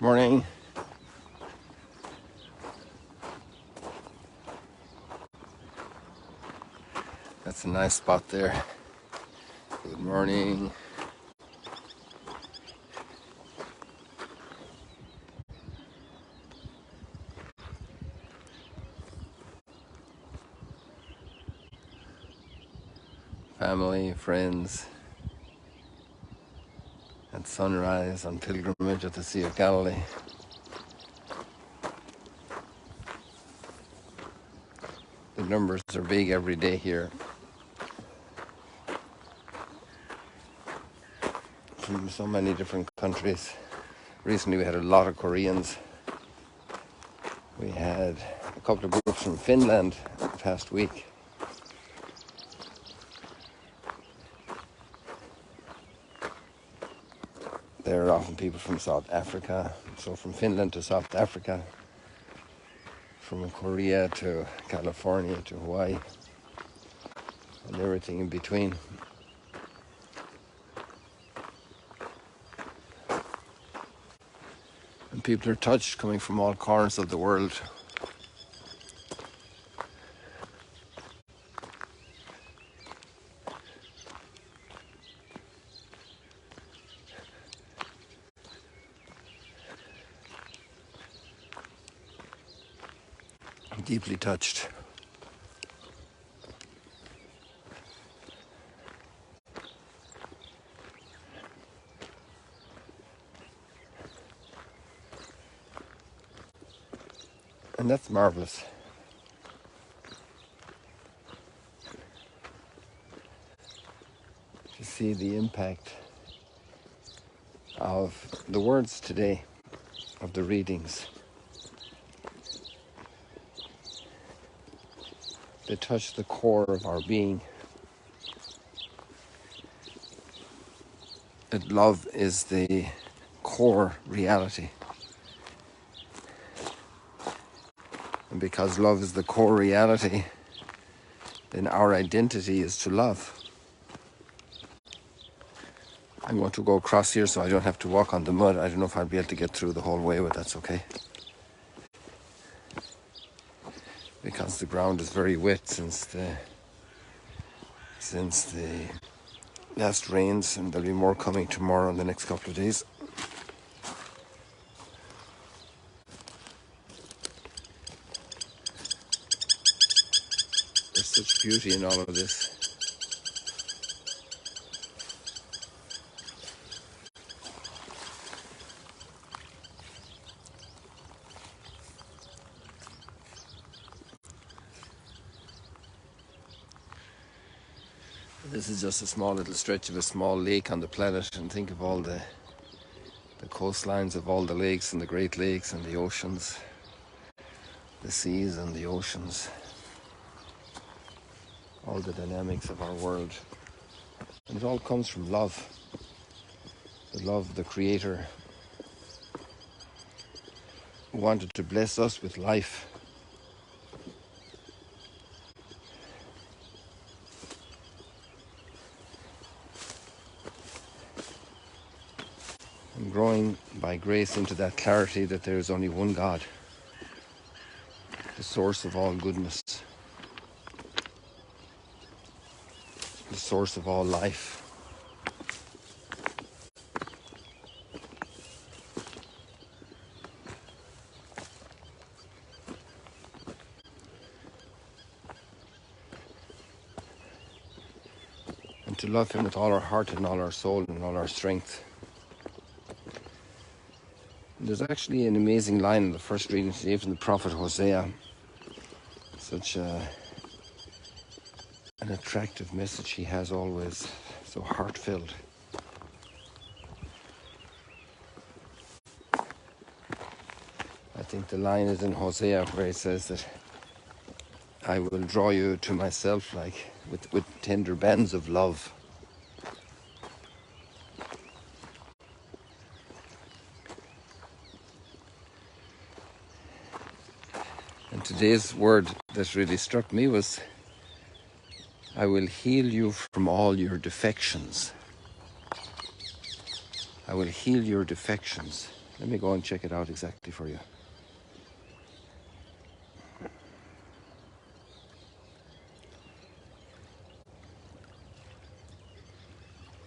Morning. That's a nice spot there. Good morning. Family, friends, at sunrise on pilgrimage at the Sea of Galilee. The numbers are big every day here. From so many different countries. Recently we had a lot of Koreans. We had a couple of groups from Finland the past week. There are often people from South Africa, so from Finland to South Africa, from Korea to California to Hawaii, and everything in between. And people are touched coming from all corners of the world. Deeply touched. And that's marvelous. To see the impact of the words today, of the readings. They touch the core of our being. That love is the core reality. And because love is the core reality, then our identity is to love. I'm going to go across here so I don't have to walk on the mud. I don't know if I'll be able to get through the whole way, but that's okay. Because the ground is very wet since the last rains, and there'll be more coming tomorrow and the next couple of days. There's such beauty in all of this. This is just a small little stretch of a small lake on the planet, and think of all the coastlines of all the lakes and the Great Lakes and the oceans, the seas and the oceans, all the dynamics of our world. And it all comes from love. The love of the Creator, who wanted to bless us with life. And growing by grace into that clarity that there is only one God, the source of all goodness, the source of all life. And to love Him with all our heart and all our soul and all our strength. There's actually an amazing line in the first reading today from the prophet Hosea. Such an attractive message he has always, so heartfelt. I think the line is in Hosea where it says that I will draw you to myself like with tender bands of love. And today's word that really struck me was, I will heal you from all your defections. I will heal your defections. Let me go and check it out exactly for you.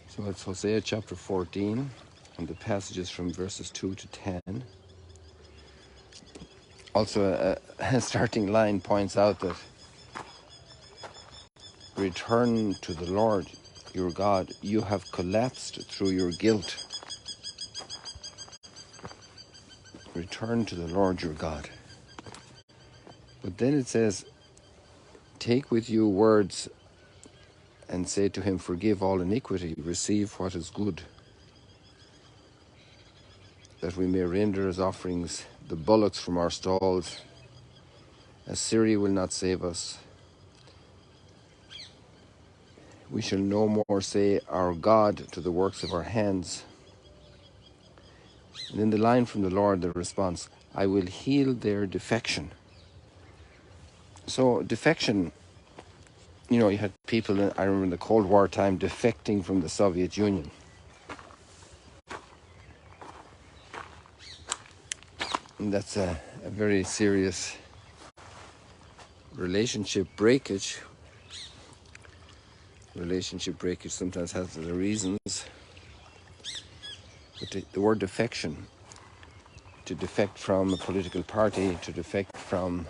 So it's Hosea chapter 14, and the passages from verses 2 to 10. Also, a starting line points out that return to the Lord your God. You have collapsed through your guilt. Return to the Lord your God. But then it says, take with you words and say to him, forgive all iniquity, receive what is good, that we may render as offerings the bullocks from our stalls. Assyria will not save us. We shall no more say, our God, to the works of our hands. And in the line from the Lord, the response, I will heal their defection. So defection, you know, you had people, I remember in the Cold War time, defecting from the Soviet Union. And that's a very serious relationship breakage. Relationship breakage sometimes has other reasons. But the word defection, to defect from a political party, to defect from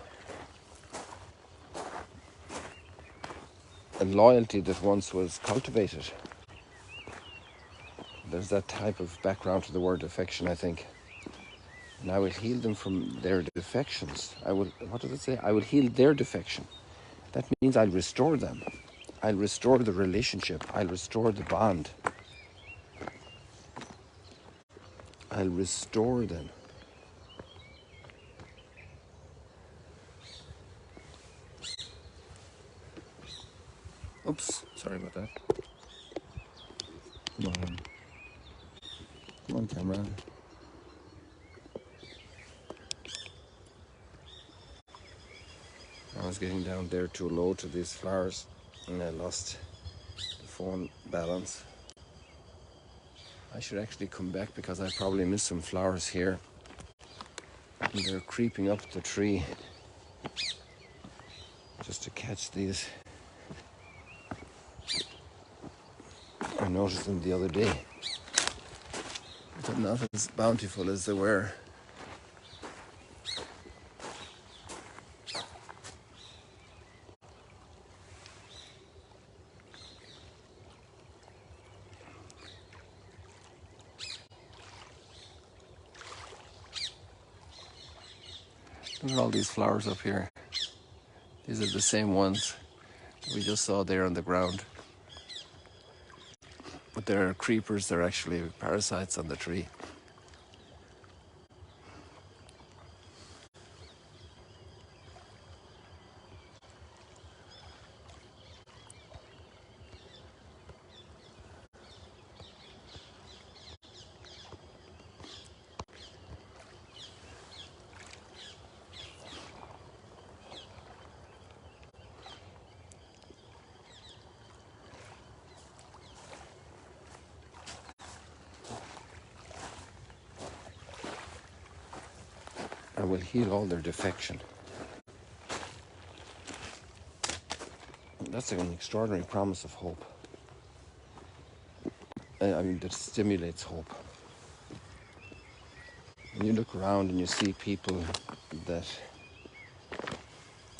a loyalty that once was cultivated. There's that type of background to the word defection, I think. And I will heal them from their defections. What does it say? I will heal their defection. That means I'll restore them. I'll restore the relationship. I'll restore the bond. I'll restore them. Oops, sorry about that. Come on, camera. I was getting down there too low to these flowers and I lost the phone balance. I should actually come back because I probably missed some flowers here. And they're creeping up the tree just to catch these. I noticed them the other day, but not as bountiful as they were. Look at all these flowers up here. These are the same ones that we just saw there on the ground. But they're creepers, they're actually parasites on the tree. I will heal all their defection. That's an extraordinary promise of hope. I mean, that stimulates hope. When you look around and you see people that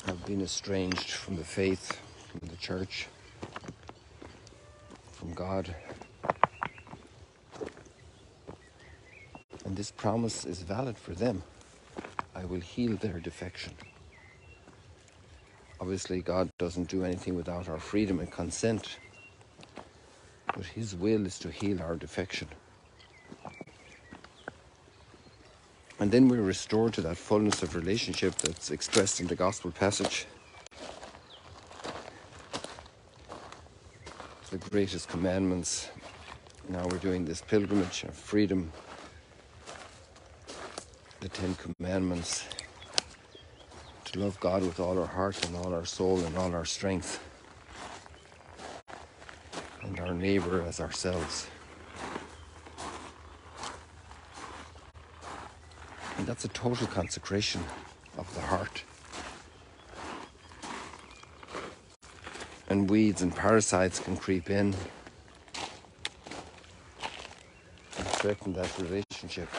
have been estranged from the faith, from the church, from God, and this promise is valid for them. I will heal their defection. Obviously, God doesn't do anything without our freedom and consent, but His will is to heal our defection. And then we're restored to that fullness of relationship that's expressed in the gospel passage. The greatest commandments. Now we're doing this pilgrimage of freedom. The 10 commandments. To love God with all our heart and all our soul and all our strength. And our neighbor as ourselves. that's a total consecration of the heart. And weeds and parasites can creep in and threaten that relationship.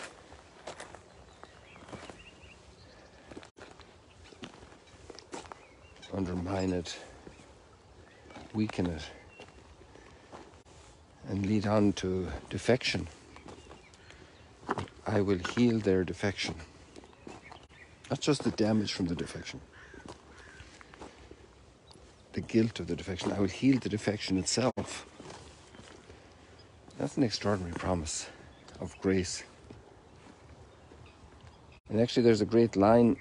Undermine it, weaken it, and lead on to defection. I will heal their defection. Not just the damage from the defection, the guilt of the defection. I will heal the defection itself. That's an extraordinary promise of grace. And actually there's a great line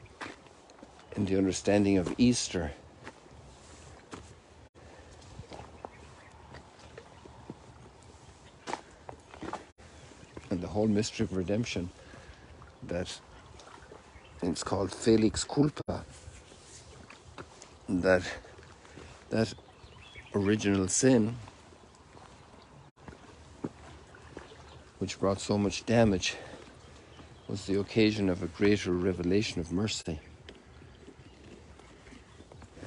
in the understanding of Easter. And the whole mystery of redemption, that it's called Felix Culpa, that original sin, which brought so much damage, was the occasion of a greater revelation of mercy.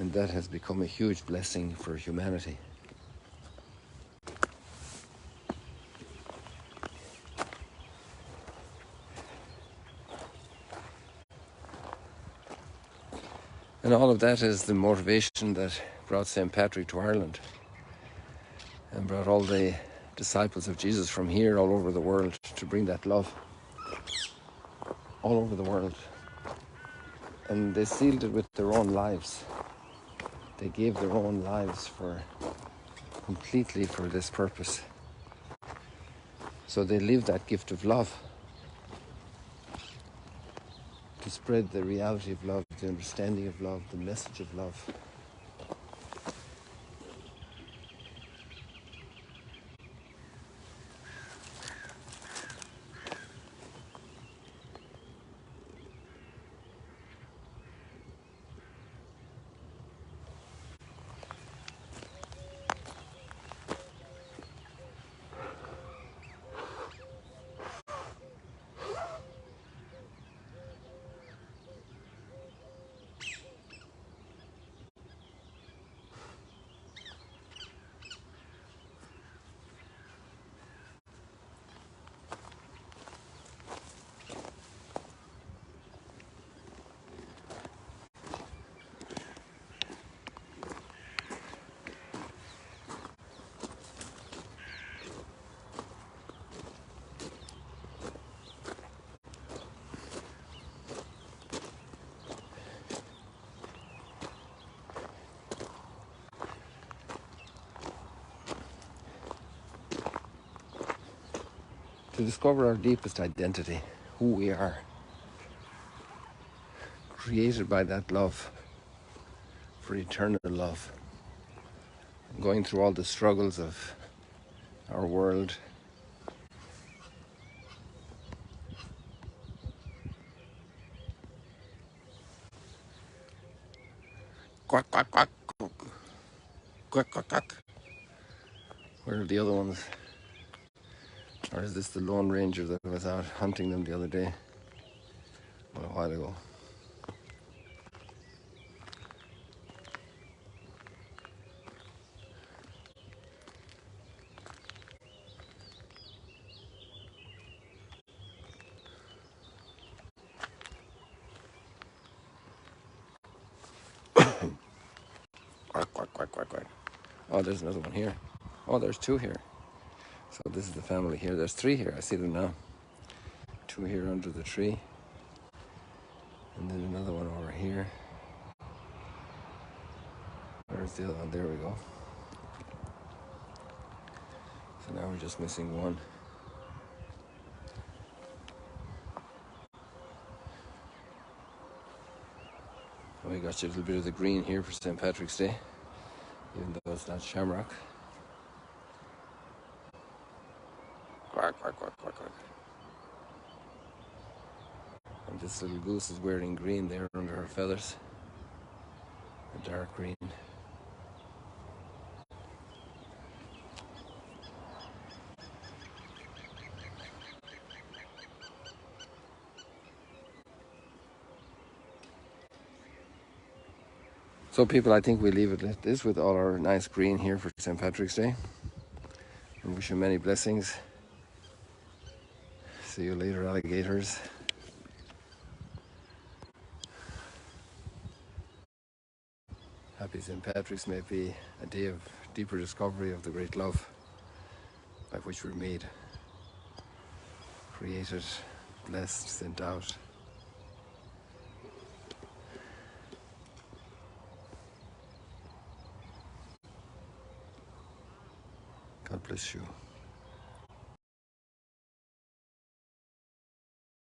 And that has become a huge blessing for humanity. And all of that is the motivation that brought St. Patrick to Ireland and brought all the disciples of Jesus from here all over the world to bring that love all over the world. And they sealed it with their own lives. They gave their own lives completely for this purpose. So they lived that gift of love, to spread the reality of love, the understanding of love, the message of love. To discover our deepest identity, who we are, created by that love, for eternal love, going through all the struggles of our world. Quack, quack, quack, quack, quack, quack. Where are the other ones? Or is this the Lone Ranger that was out hunting them the other day? Well, a while ago. Quack, quack, quack, quack, quack. Oh, there's another one here. Oh, there's two here. So this is the family here. There's three here. I see them now. Two here under the tree. And then another one over here. Where's the other one? There we go. So now we're just missing one. We got you a little bit of the green here for St. Patrick's Day, even though it's not shamrock. Quack, quack, quack, quack, quack. And this little goose is wearing green there under her feathers. A dark green. So people, I think we'll leave it like this with all our nice green here for St. Patrick's Day. And wish you many blessings. See you later, alligators. Happy St. Patrick's. May it be a day of deeper discovery of the great love by which we're made, created, blessed, sent out. God bless you.